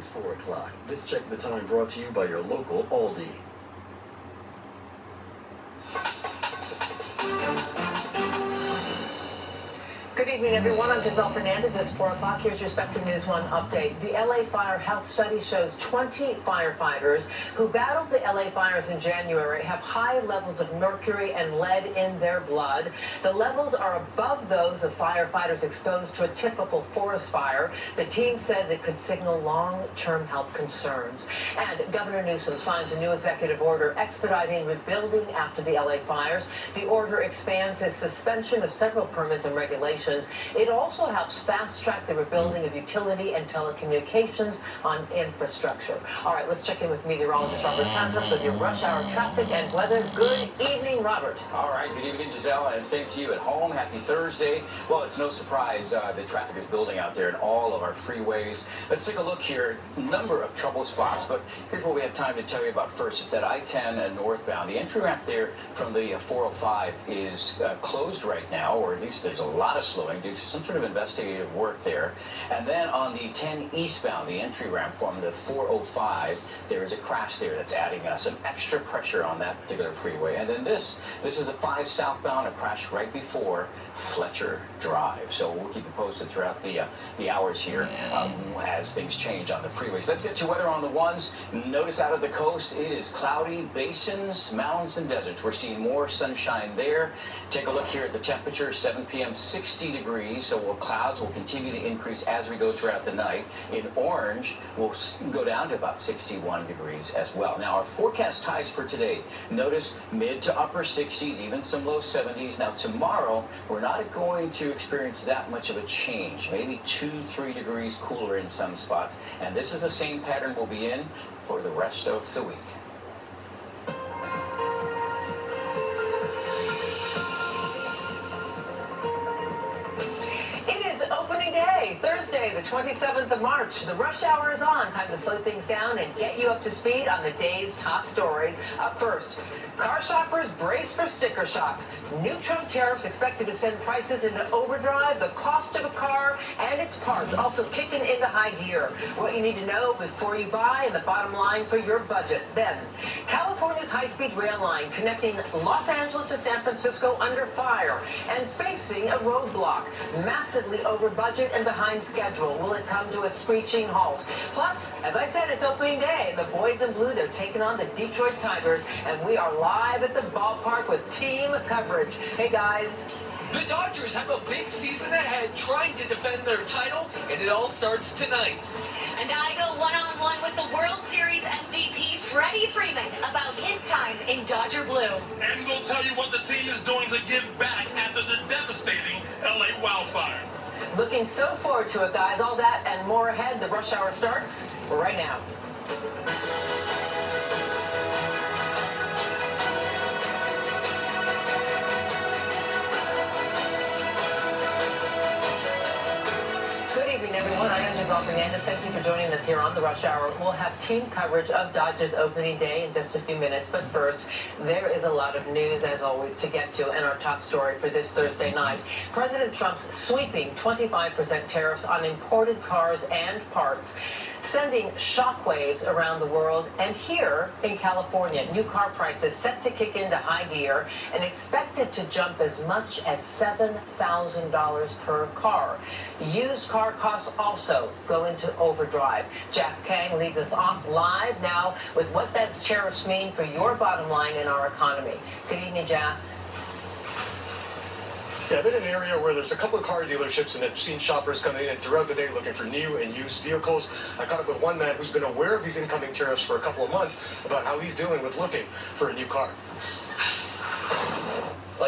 It's 4 o'clock. This Check the Time brought to you by your local Aldi. Good evening, everyone. I'm Giselle Fernandez. It's 4 o'clock. Here's your Spectrum News 1 update. The LA Fire Health Study shows 20 firefighters who battled the LA fires in January have high levels of mercury and lead in their blood. The levels are above those of firefighters exposed to a typical forest fire. The team says it could signal long-term health concerns. And Governor Newsom signs a new executive order expediting rebuilding after the LA fires. The order expands his suspension of several permits and regulations. It also helps fast-track the rebuilding of utility and telecommunications on infrastructure. All right, let's check in with meteorologist Robert Santos with your rush hour traffic and weather. Good evening, Robert. All right, good evening, Giselle, and same to you at home. Happy Thursday. Well, it's no surprise the traffic is building out there in all of our freeways. Let's take a look here. Number of trouble spots, but here's what we have time to tell you about first. It's at I-10 northbound. The entry ramp there from the 405 is closed right now, or at least there's a lot of slowing due to some sort of investigative work there. And then on the 10 eastbound, the entry ramp from the 405, there is a crash there that's adding some extra pressure on that particular freeway. And then this is the 5 southbound, a crash right before Fletcher Drive. So we'll keep you posted throughout the hours here as things change on the freeways. Let's get to weather on the ones. Notice out of the coast, it is cloudy, basins, mountains, and deserts. We're seeing more sunshine there. Take a look here at the temperature, 7 p.m., 60 degrees, so clouds will continue to increase as we go throughout the night. In orange, we'll go down to about 61 degrees as well. Now, our forecast highs for today, notice mid to upper 60s, even some low 70s. Now, tomorrow, we're not going to experience that much of a change, maybe 2-3 degrees cooler in some spots. And this is the same pattern we'll be in for the rest of the week. Thursday, the 27th of March. The rush hour is on. Time to slow things down and get you up to speed on the day's top stories. Up first, car shoppers brace for sticker shock. New Trump tariffs expected to send prices into overdrive. The cost of a car and its parts also kicking into high gear. What you need to know before you buy and the bottom line for your budget. Then, California's high-speed rail line connecting Los Angeles to San Francisco under fire and facing a roadblock. Massively over budget and behind schedule. Will it come to a screeching halt? Plus, as I said, it's opening day. The boys in blue, they're taking on the Detroit Tigers, and we are live at the ballpark with team coverage. Hey, guys. The Dodgers have a big season ahead trying to defend their title, and it all starts tonight. And I go one-on-one with the World Series MVP, Freddie Freeman, about his time in Dodger Blue. And we'll tell you what the team is doing to give back after the devastating LA wildfire. Looking so forward to it, guys. All that and more ahead. The rush hour starts right now. Everyone, I am Giselle Fernandez. Thank you for joining us here on the Rush Hour. We'll have team coverage of Dodgers opening day in just a few minutes. But first, there is a lot of news, as always, to get to. And our top story for this Thursday night, President Trump's sweeping 25% tariffs on imported cars and parts, sending shockwaves around the world. And here in California, new car prices set to kick into high gear and expected to jump as much as $7,000 per car. Used car costs also go into overdrive. Jas Kang leads us off live now with what that tariffs mean for your bottom line in our economy. Good evening, Jas. Yeah, I've been in an area where there's a couple of car dealerships and I've seen shoppers coming in throughout the day looking for new and used vehicles. I caught up with one man who's been aware of these incoming tariffs for a couple of months about how he's dealing with looking for a new car.